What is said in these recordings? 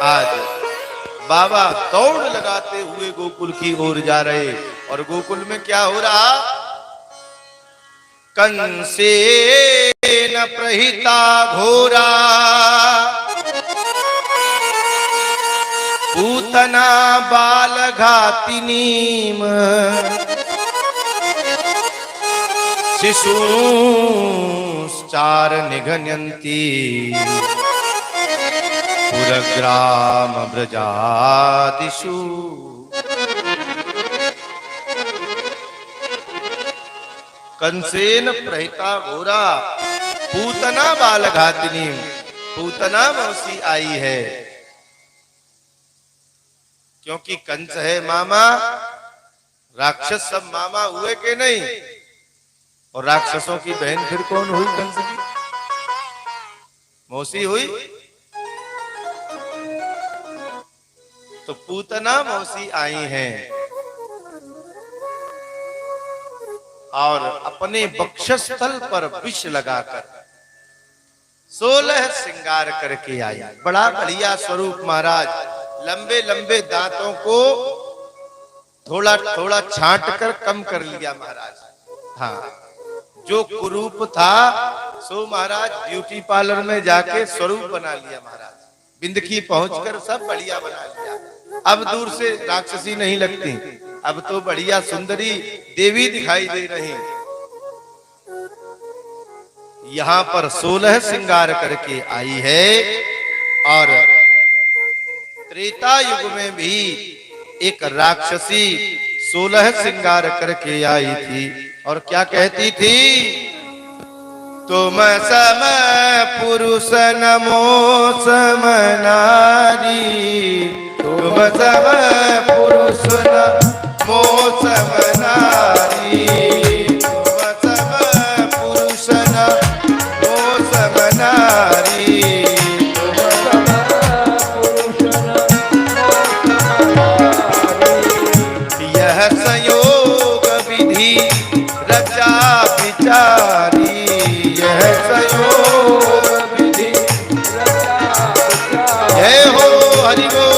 आज बाबा दौड़ लगाते हुए गोकुल की ओर जा रहे, और गोकुल में क्या हो रहा? कंसेन प्रहिता घोरा पूतना बाल घातिनीम शिशूश्चार निघन्यन्ति पुरग्राम ब्रजादिषु। कंसेन प्रहिता घोरा पूतना बाल घातिनी, पूतना मौसी आई है, क्योंकि कंस है मामा। राक्षस सब मामा हुए के नहीं? और राक्षसों की बहन फिर कौन हुई? कंस की मौसी हुई। तो पूतना मौसी आई हैं और अपने वक्षस्थल पर विष लगाकर 16 श्रृंगार करके आई। बड़ा बढ़िया स्वरूप महाराज। लंबे लंबे दांतों को थोड़ा थोड़ा छांट कर कम कर लिया महाराज। हाँ, जो कुरूप था सो महाराज ब्यूटी पार्लर में जाके स्वरूप बना लिया महाराज। बिंदकी पहुंचकर सब बढ़िया बना लिया। अब दूर से राक्षसी नहीं लगती, अब तो बढ़िया सुंदरी देवी दिखाई दे रही। यहाँ पर 16 श्रृंगार करके आई है। और त्रेता युग में भी एक राक्षसी 16 श्रृंगार करके आई थी, और क्या कहती थी? तुम सम पुरुष नमो सम नारी, तुम सम पुरुष नमो सम नारी, तुम सम पुरुष नमो सम नारी, तुम सम पुरुष नमो सम नारी। यह संयोग विधि रचा विचारी, यह संयोग विधि रचा विचारी। जय हो हरि बोल।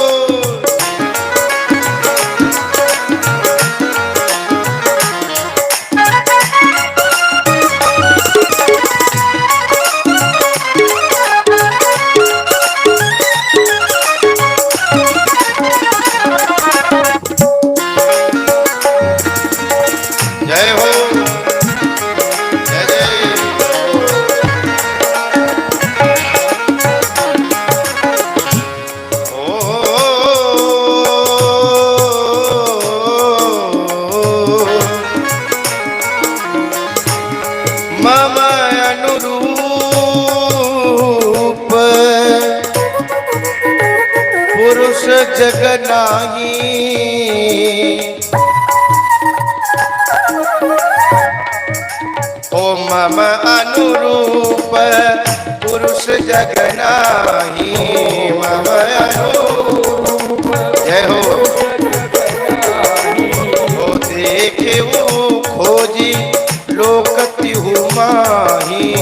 जय हो, जय जय। ओ मम अनुरूप पुरुष जग नाही, ओ मम अनुरूप पुरुष जग नाही, मम अनुरूप। जय हो। ओ देखे वो खोजी लोक तिहु माही,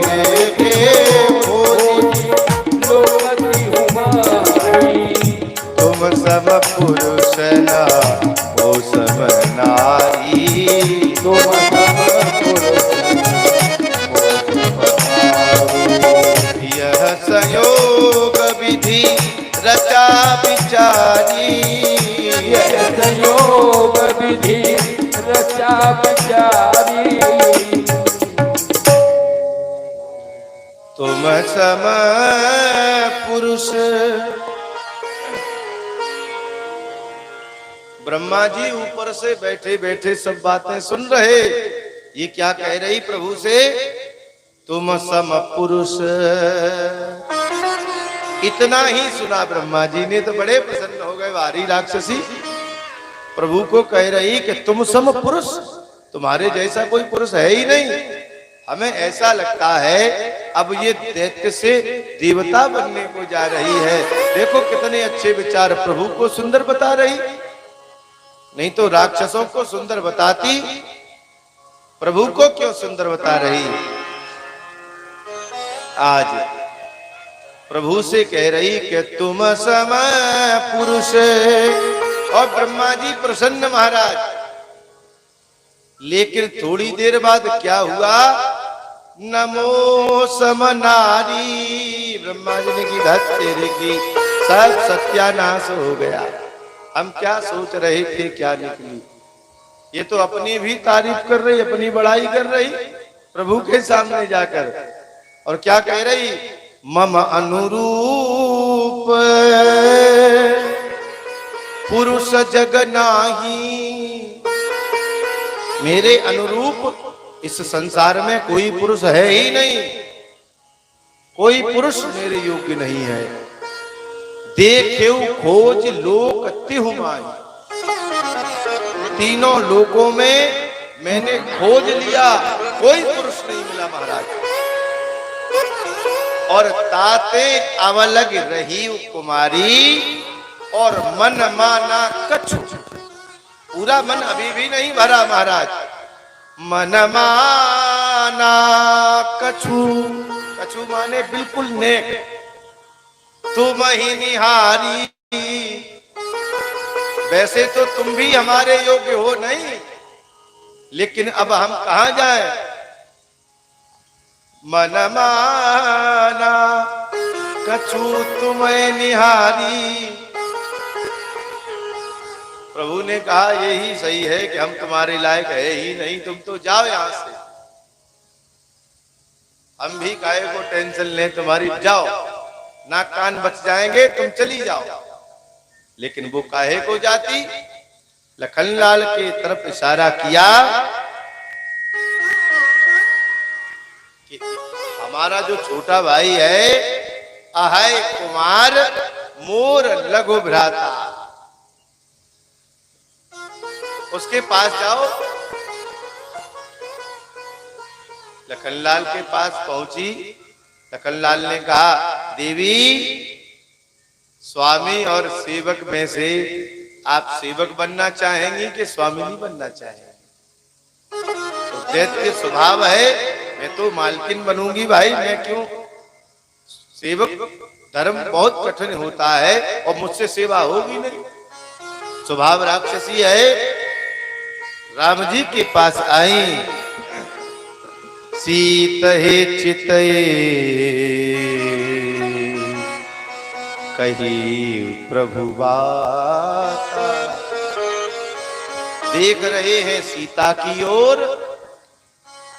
देखे खोजी लोक तिहु माही। तुम सब पुरुष ना ओ सब नारी, तुम सब पुरुष यह संयोग विधि रचा विचारी, यह संयोग विधि रचा विचारी। तुम सम पुरुष। ब्रह्मा जी ऊपर से बैठे बैठे सब बातें सुन रहे। ये क्या कह रही प्रभु से? तुम सम पुरुष। इतना ही सुना ब्रह्मा जी ने तो बड़े प्रसन्न हो गए। वारी राक्षसी प्रभु को कह रही कि तुम सम पुरुष, तुम्हारे जैसा कोई पुरुष है ही नहीं। हमें ऐसा लगता है अब ये दैत्य से देवता बनने को जा रही है। देखो कितने अच्छे विचार प्रभु को सुंदर बता रही। नहीं तो राक्षसों को सुंदर बताती, प्रभु को क्यों सुंदर बता रही? आज प्रभु से कह रही कि तुम समय पुरुष। और ब्रह्मा जी प्रसन्न महाराज। लेकिन थोड़ी देर बाद क्या हुआ? नमो समनारी। ब्रह्मा जी ने की धत तेरे की सब सत्यानाश हो गया। हम क्या सोच रहे थे, क्या निकली। ये तो अपनी भी तारीफ कर रही, अपनी बड़ाई कर रही प्रभु के सामने जाकर। और क्या कह रही? मम अनुरूप पुरुष जग नाही। मेरे अनुरूप इस संसार में कोई पुरुष है ही नहीं। कोई पुरुष मेरे योग्य नहीं है। देखेऊ खोज लोक तिहु माही। तीनों लोकों में मैंने खोज लिया, कोई पुरुष नहीं मिला महाराज। और ताते अवलग रही कुमारी और मन माना कछु। पूरा मन अभी भी नहीं भरा महाराज। मन माना कछु। कछु माने बिल्कुल नेक। तुम ही निहारी। वैसे तो तुम भी हमारे योग्य हो नहीं, लेकिन अब हम कहां जाएं? मन माना कछु तुम्हें निहारी। प्रभु ने कहा यही सही है कि हम तुम्हारे लायक है ही नहीं, तुम तो जाओ यहां से। हम भी काहे को टेंशन लें तुम्हारी, जाओ। नाक कान बच जाएंगे, तुम चली जाओ। लेकिन वो काहे को जाती? लखनलाल के तरफ इशारा किया कि हमारा जो छोटा भाई है, अहय कुमार मोर लघु भ्राता, उसके पास जाओ। लखनलाल के पास पहुंची। लखनलाल ने कहा, देवी, स्वामी और सेवक में से आप सेवक बनना चाहेंगी कि स्वामिनी बनना चाहेंगी? तो दैत्य स्वभाव है, मैं तो मालकिन बनूंगी भाई, मैं क्यों? सेवक धर्म बहुत कठिन होता है और मुझसे सेवा होगी नहीं। स्वभाव राक्षसी है। राम जी के पास आई। सीत हे चितये कही प्रभु बात। देख रहे हैं सीता की ओर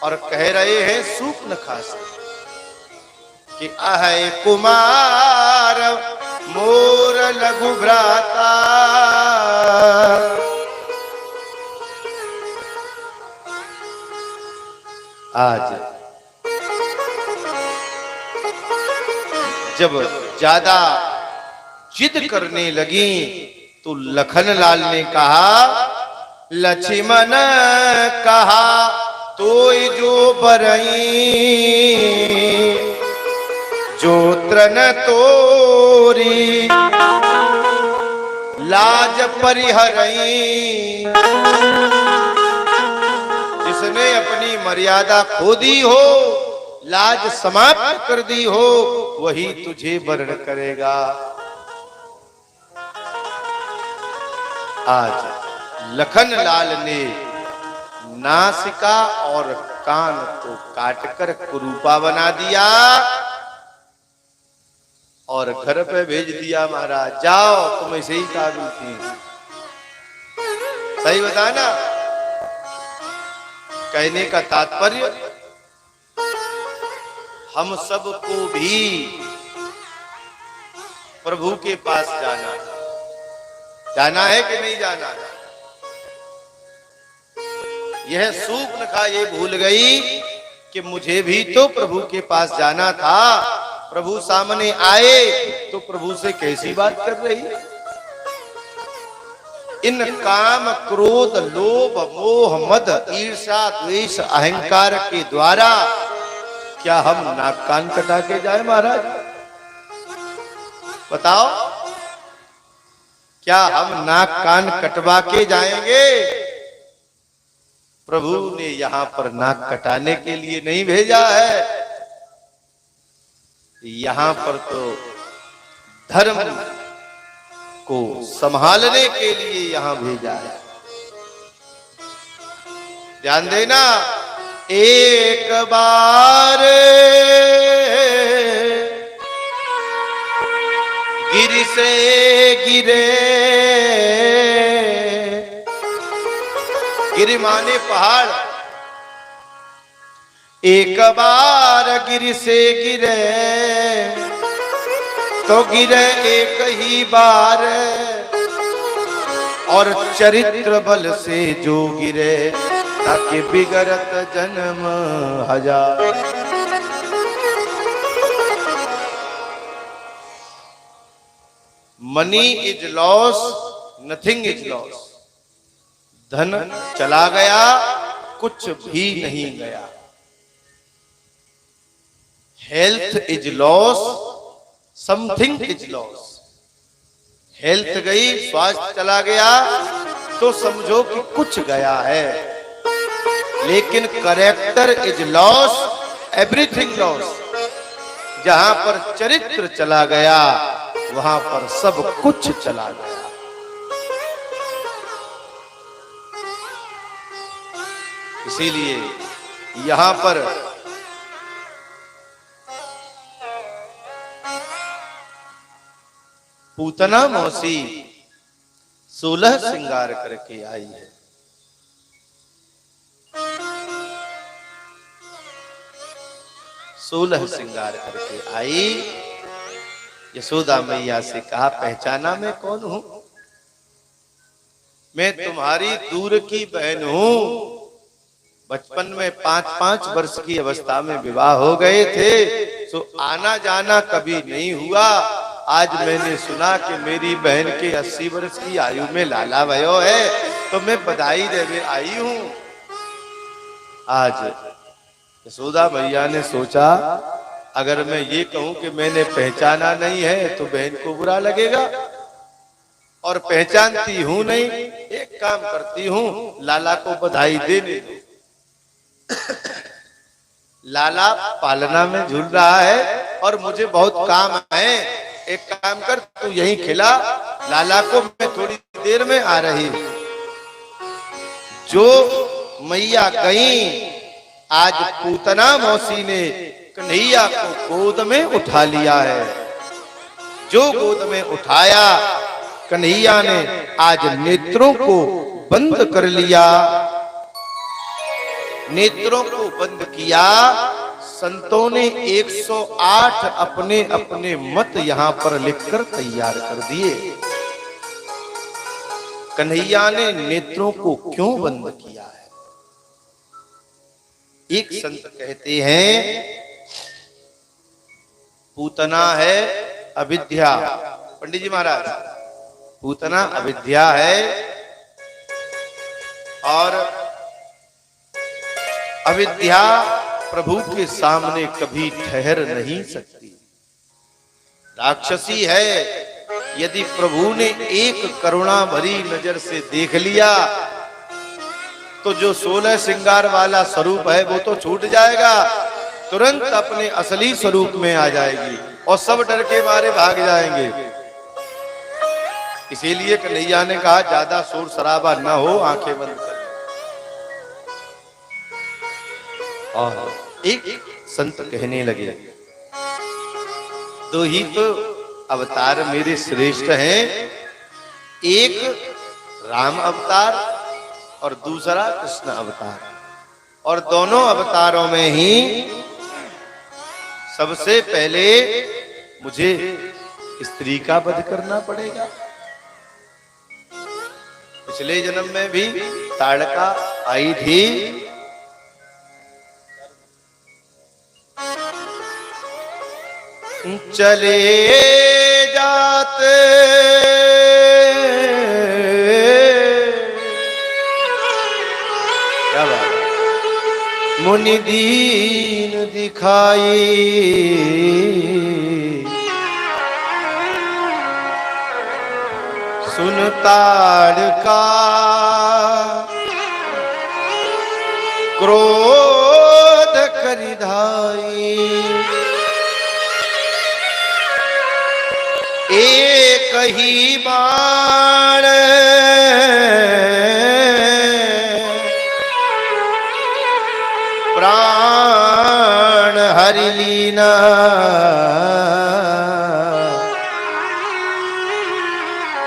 और कह रहे हैं सूक्ष्म से कि अहै कुमार मोर लघु भ्राता। आज जब ज्यादा जिद करने लगी तो लखनलाल ने कहा, लक्ष्मण कहा तोय जो बरई, जो त्रन तोरी लाज परिहरई। जिसने अपनी मर्यादा खो दी हो, लाज समाप्त कर दी हो, वही तुझे वर्ण करेगा। आज लखनलाल ने नासिका और कान को काटकर कुरूपा बना दिया और घर पे भेज दिया। महाराज जाओ, तुम ऐसे ही काबिल थी। सही बताना। कहने का तात्पर्य, हम सबको भी प्रभु के पास जाना है कि नहीं जाना है? यह सूर्पनखा ये भूल गई कि मुझे भी तो प्रभु के पास जाना था। प्रभु सामने आए तो प्रभु से कैसी बात कर रही है? इन काम क्रोध लोभ मोह मद ईर्षा द्वेष अहंकार के द्वारा क्या हम नाक कान कटा के जाए महाराज? बताओ, क्या हम नाक कान कटवा के जाएंगे? प्रभु ने यहां पर नाक कटाने के लिए नहीं भेजा है। यहां पर तो धर्म को संभालने के लिए यहां भेजा है। ध्यान देना, एक बार गिर से गिरे, गिर माने पहाड़, एक बार गिर से गिरे तो गिरे एक ही बार, और चरित्र बल से जो गिरे ताकि बिगड़त जन्म हजार। Money is loss, nothing is loss. धन चला गया, कुछ भी नहीं गया। Health is loss, something is loss. Health गई, स्वास्थ्य चला गया तो समझो कि कुछ गया है। लेकिन character is loss, everything loss. जहां पर चरित्र चला गया वहां पर सब कुछ चला गया। इसीलिए यहां पर पूतना मौसी 16 श्रृंगार करके आई है। सोलह श्रृंगार करके आई। यशोदा मैया से कहा, पहचाना मैं कौन हूं? मैं तुम्हारी दूर की बहन हूं। बचपन में 5-5 वर्ष की अवस्था में विवाह हो गए थे, तो आना जाना कभी नहीं हुआ। आज मैंने सुना कि मेरी बहन के 80 वर्ष की आयु में लाला भयो है, तो मैं बधाई देने आई हूं। आज यशोदा मैया ने सोचा, अगर मैं ये कहूं कि मैंने पहचाना नहीं है तो बहन को बुरा लगेगा, और पहचानती हूं नहीं। एक काम करती हूं, लाला को बधाई देने दो। लाला पालना में झूल रहा है और मुझे बहुत काम है। एक काम कर, तू यहीं खिला लाला को, मैं थोड़ी देर में आ रही हूं। जो मैया गई, आज पूतना मौसी ने कन्हैया को गोद में उठा लिया है। जो गोद में उठाया, कन्हैया ने आज नेत्रों को बंद कर लिया। नेत्रों को बंद किया। संतों ने 108 अपने अपने मत यहां पर लिखकर तैयार कर दिए। कन्हैया ने नेत्रों को क्यों बंद किया है? एक संत कहते हैं, पूतना है अविद्या। पंडित जी महाराज, पूतना अविद्या है, और अविद्या प्रभु के सामने कभी ठहर नहीं सकती। राक्षसी है। यदि प्रभु ने एक करुणा भरी नजर से देख लिया तो जो 16 श्रृंगार वाला स्वरूप है वो तो छूट जाएगा, तुरंत अपने असली स्वरूप में आ जाएगी और सब डर के मारे भाग जाएंगे। इसीलिए कन्हैया ने कहा, ज्यादा शोर शराबा ना हो, आंखें बंद कर। और एक संत कहने लगे, दो ही तो अवतार मेरे श्रेष्ठ हैं, एक राम अवतार और दूसरा कृष्ण अवतार, और दोनों अवतारों में ही सबसे पहले मुझे स्त्री का वध करना पड़ेगा। पिछले जन्म में भी ताड़का आई थी, चले जाते क्या बात, मुनि दीन दिखाई, सुन ताड़का क्रोध करिधाई। ही बाण प्राण हरि लीना,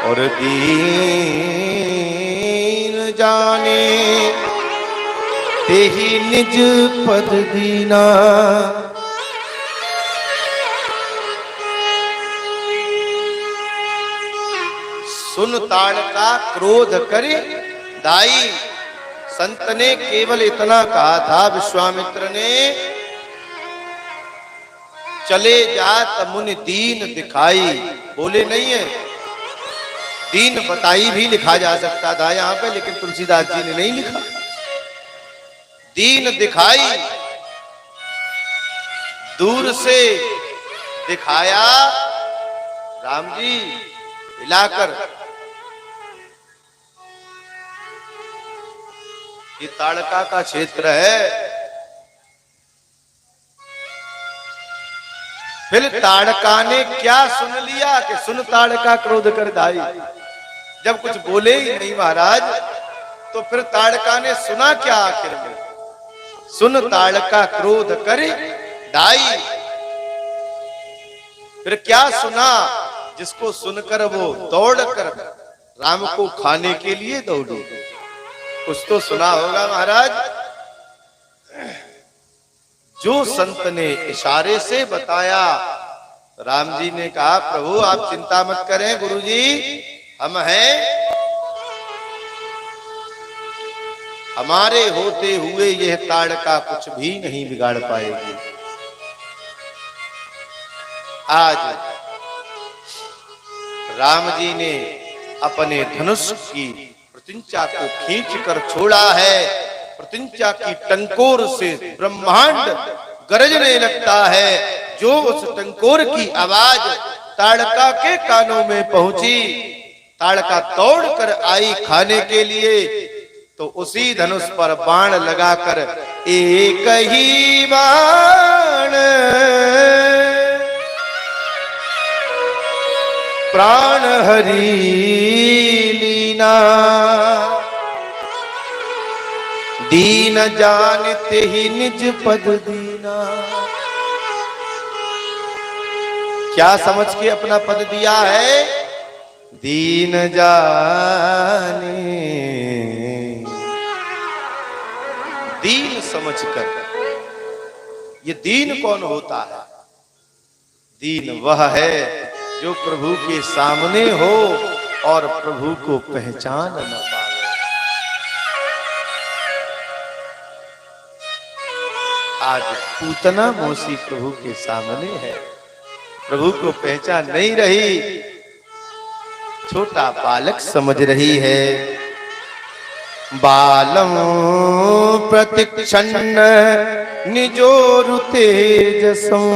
और दीन जाने तेहि निज पद दीना। सुन ताड़का क्रोध करे दाई। संत ने केवल इतना कहा था विश्वामित्र ने, चले जात मुनि दीन दिखाई, बोले नहीं है, दीन बताई भी लिखा जा सकता था यहां पे, लेकिन तुलसीदास जी ने नहीं लिखा। दीन दिखाई, दूर से दिखाया राम जी हिलाकर। ये ताड़का का क्षेत्र है। फिर ताड़का ने क्या सुन लिया कि सुन ताड़का क्रोध कर दाई। जब कुछ बोले ही नहीं महाराज, तो फिर ताड़का ने सुना क्या आखिर में? सुन ताड़का क्रोध करे दाई। फिर क्या सुना जिसको सुनकर वो दौड़कर राम को खाने के लिए दौड़ी? कुछ तो सुना होगा महाराज। जो संत ने इशारे से बताया, राम जी ने कहा प्रभु आप चिंता मत करें, गुरुजी हम हैं, हमारे होते हुए यह ताड़का कुछ भी नहीं बिगाड़ पाएगी। आज राम जी ने अपने धनुष की प्रतिंचा को खींच कर छोड़ा है। प्रतिंचा की टंकोर से ब्रह्मांड गरजने लगता है। जो उस टंकोर की आवाज ताड़का के कानों में पहुंची, ताड़का दौड़कर आई खाने के लिए, तो उसी धनुष पर बाण लगाकर एक ही बाण प्राण हरि लीना, दीन जानते ही निज पद दीना। क्या समझ के अपना पद दिया है? दीन जाने, दीन समझकर। ये दीन कौन होता है? दीन वह है जो प्रभु के सामने हो और प्रभु को पहचान न पाए। आज पूतना मौसी प्रभु के सामने है, प्रभु को पहचान नहीं रही, छोटा बालक समझ रही है। बालम प्रतिक्षण निजोरु तेजसं,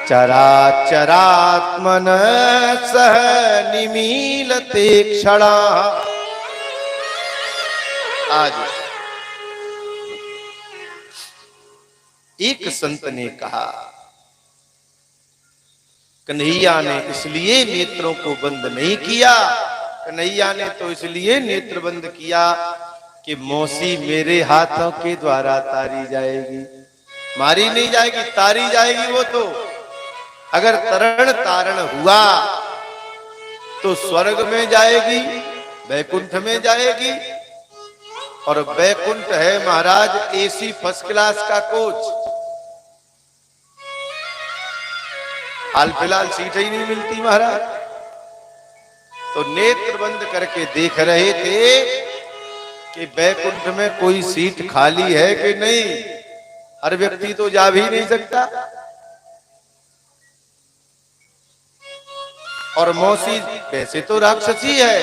चराचरात्मन सह निमीलते क्षणा। आज एक संत ने कहा, कन्हैया ने इसलिए नेत्रों को बंद नहीं किया, कन्हैया ने तो इसलिए नेत्र बंद किया कि मौसी मेरे हाथों के द्वारा तारी जाएगी। मारी नहीं जाएगी, तारी जाएगी वो तो। अगर तरण तारण हुआ तो स्वर्ग में जाएगी, वैकुंठ में जाएगी। और वैकुंठ है महाराज एसी फर्स्ट क्लास का कोच। हाल फिलहाल सीट ही नहीं मिलती महाराज। तो नेत्र बंद करके देख रहे थे कि वैकुंठ में कोई सीट खाली है कि नहीं। हर व्यक्ति तो जा भी नहीं सकता। और मौसी वैसे तो राक्षसी है,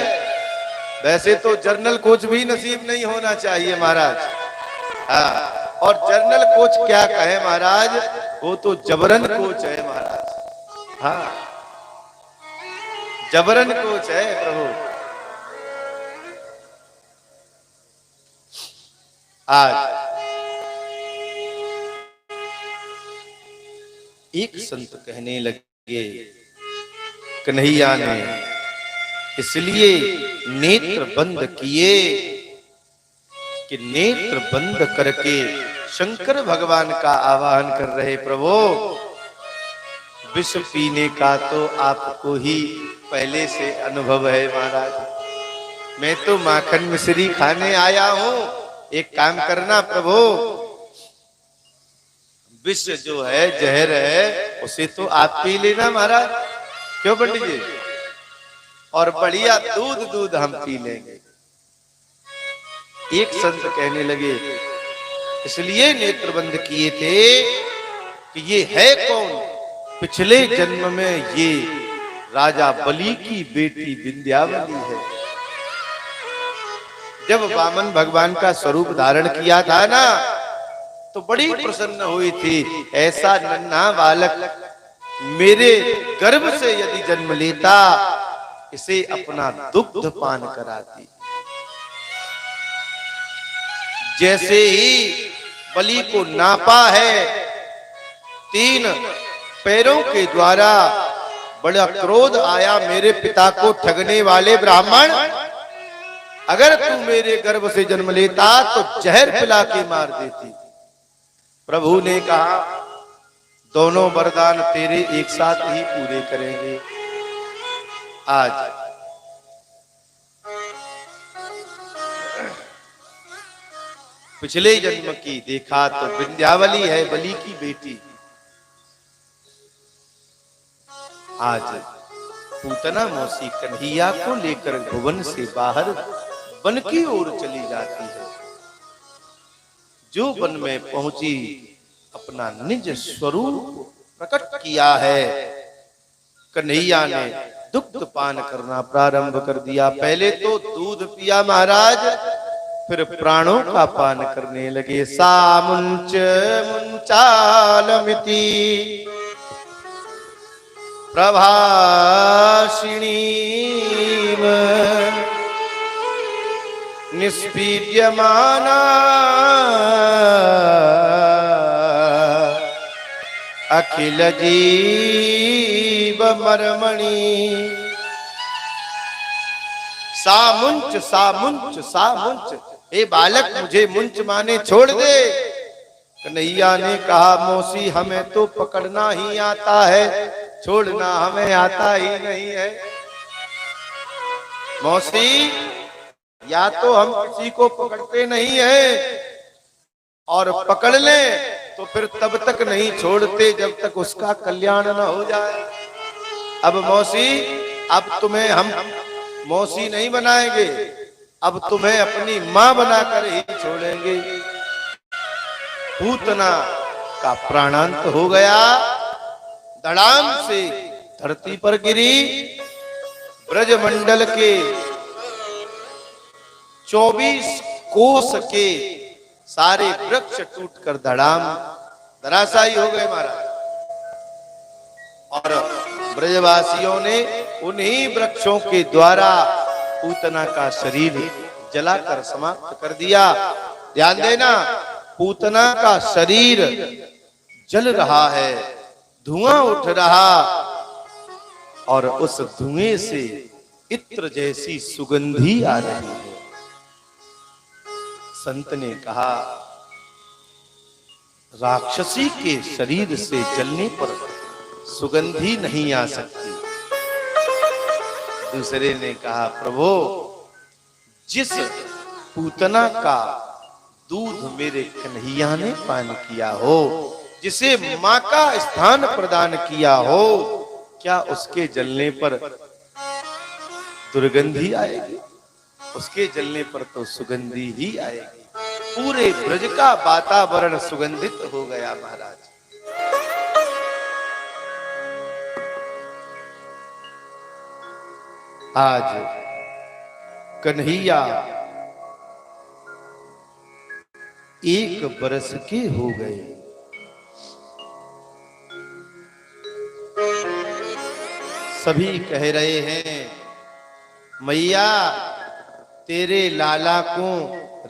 वैसे तो जर्नल कोच भी नसीब नहीं होना चाहिए महाराज। हाँ, और जर्नल कोच क्या कहे महाराज, वो तो जबरन कोच है महाराज। हाँ, जबरन कोच है प्रभु। आज एक संत कहने लगे, ये कन्हैया ने इसलिए नेत्र बंद किए कि नेत्र बंद करके शंकर भगवान का आवाहन कर रहे, प्रभु विष पीने का तो आपको ही पहले से अनुभव है महाराज, मैं तो माखन मिश्री खाने आया हूं, एक काम करना प्रभु, विष जो है जहर है उसे तो आप पी लेना महाराज, क्यों पंडित जी, और बढ़िया दूध हम पी लेंगे। एक संत कहने लगे इसलिए नेत्र बंद किए थे कि ये है कौन, पिछले जन्म में ये राजा बलि की बेटी विंध्यावली है। जब वामन भगवान का स्वरूप धारण किया था ना तो बड़ी प्रसन्न हुई थी, ऐसा नन्हा बालक मेरे गर्भ से यदि जन्म लेता इसे अपना दुग्ध पान कराती। जैसे ही बलि को नापा है 3 पैरों के द्वारा, बड़ा क्रोध आया, मेरे पिता को ठगने वाले ब्राह्मण, अगर तू मेरे गर्भ से जन्म लेता तो जहर पिला के मार देती। प्रभु ने कहा दोनों वरदान तेरे एक साथ ही पूरे करेंगे। आज पिछले जन्म की देखा तो विंध्यावली है बलि की बेटी, आज पूतना मौसी कन्हैया को लेकर भुवन से बाहर वन की ओर चली जाती है। जो वन में पहुंची अपना निज स्वरूप प्रकट किया है, कन्हैया ने दुग्ध पान करना प्रारंभ कर दिया। पहले तो दूध पिया महाराज, फिर प्राणों का पान करने लगे। सा मुंच मुंचालमिति प्रभाषिणीम निष्पीड्यमाना अखिल जीव मरमणि। सामुंच सामुंच सामुंच, ए बालक मुझे मुंच माने छोड़ दे। कन्हैया ने कहा मौसी हमें तो पकड़ना ही आता है, छोड़ना हमें आता ही नहीं है। मौसी या तो हम किसी को पकड़ते नहीं है और पकड़ लें तो फिर तब तक नहीं छोड़ते जब तक उसका कल्याण न हो जाए। अब मौसी, अब तुम्हें हम मौसी नहीं बनाएंगे, अब तुम्हें अपनी मां बनाकर ही छोड़ेंगे। पूतना का प्राणांत हो गया, धड़ाम से धरती पर गिरी। ब्रजमंडल के 24 कोस के सारे वृक्ष टूटकर धड़ाम धराशायी हो गए महाराज। और ब्रजवासियों ने उन्हीं वृक्षों के द्वारा पूतना का शरीर जलाकर समाप्त कर दिया। ध्यान देना, पूतना का शरीर जल रहा है, धुआं उठ रहा, और उस धुएं से इत्र जैसी सुगंधी आ रही है। संत ने कहा राक्षसी के शरीर से जलने पर सुगंधी नहीं आ सकती। दूसरे ने कहा प्रभु जिस पूतना का दूध मेरे कन्हैया ने पान किया हो, जिसे मां का स्थान प्रदान किया हो, क्या उसके जलने पर दुर्गंधी आएगी? उसके जलने पर तो सुगंधी ही आएगी। पूरे ब्रज का वातावरण सुगंधित हो गया महाराज। आज कन्हैया 1 बरस के हो गए। सभी कह रहे हैं मैया तेरे लाला को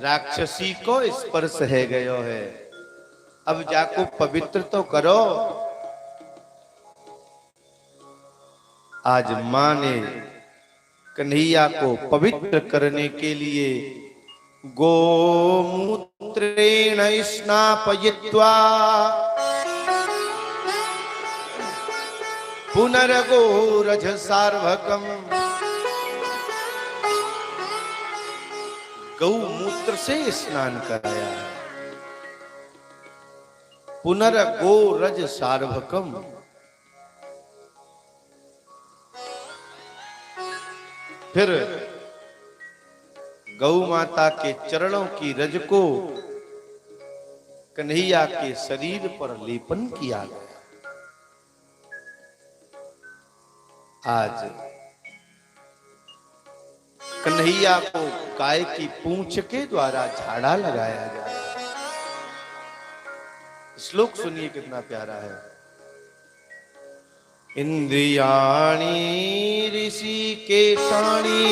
राक्षसी को स्पर्श है गयो है, अब जाको पवित्र तो करो। आज मां ने कन्हैया को पवित्र करने के लिए गोमूत्रेण स्नापयित्वा पुनर्गोरज सार्वकम, गौमूत्र से स्नान कराया। पुनर्गोरज सार्वकम, फिर गौ माता के चरणों की रज को कन्हैया के शरीर पर लेपन किया गया। आज कन्हैया को गाय की पूंछ के द्वारा झाड़ा लगाया जाए। श्लोक सुनिए कितना प्यारा है। इंद्रियाणि ऋषिकेशाणि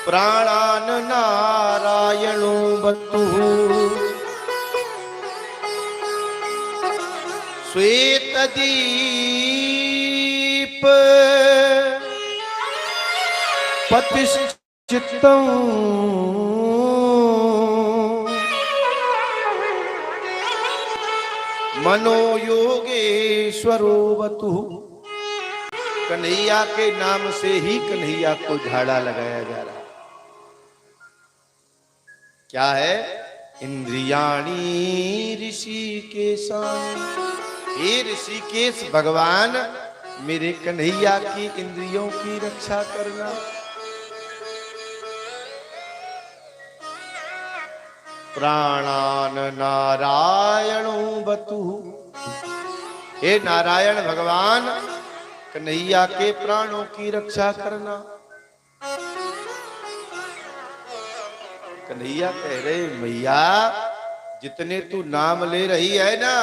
प्राणान नारायणो बतुः, श्वेतदीप पतिश्चित्तम् मनोयोगेश्वरो बतुः। कन्हैया के नाम से ही कन्हैया को झाड़ा लगाया जा रहा है। क्या है? इंद्रियाणि ऋषिकेशानि, हे ऋषिकेश भगवान मेरे कन्हैया की इंद्रियों की रक्षा करना। प्राणान नारायणो बतुः, हे नारायण भगवान कन्हैया के प्राणों की रक्षा करना। कन्हैया कह रहे मैया जितने तू नाम ले रही है ना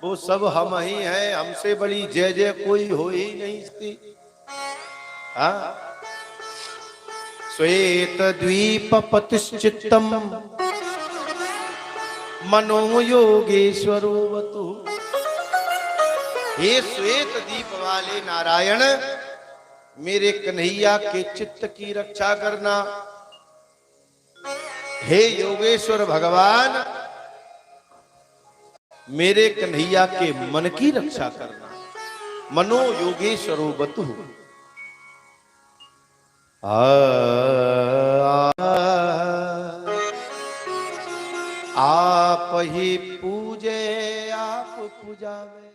वो सब हम ही हैं, हमसे बड़ी जय जय कोई हो ही नहीं सकती। हाँ, श्वेत द्वीप पतिश्चित्तम मनोयोगेश्वरो बतुः, हे श्वेत दीप वाले नारायण मेरे कन्हैया के चित्त की रक्षा करना। हे योगेश्वर भगवान मेरे कन्हैया के मन की रक्षा करना। मनो योगेश्वरो बतुः। आप ही पूजे आप पूजावे,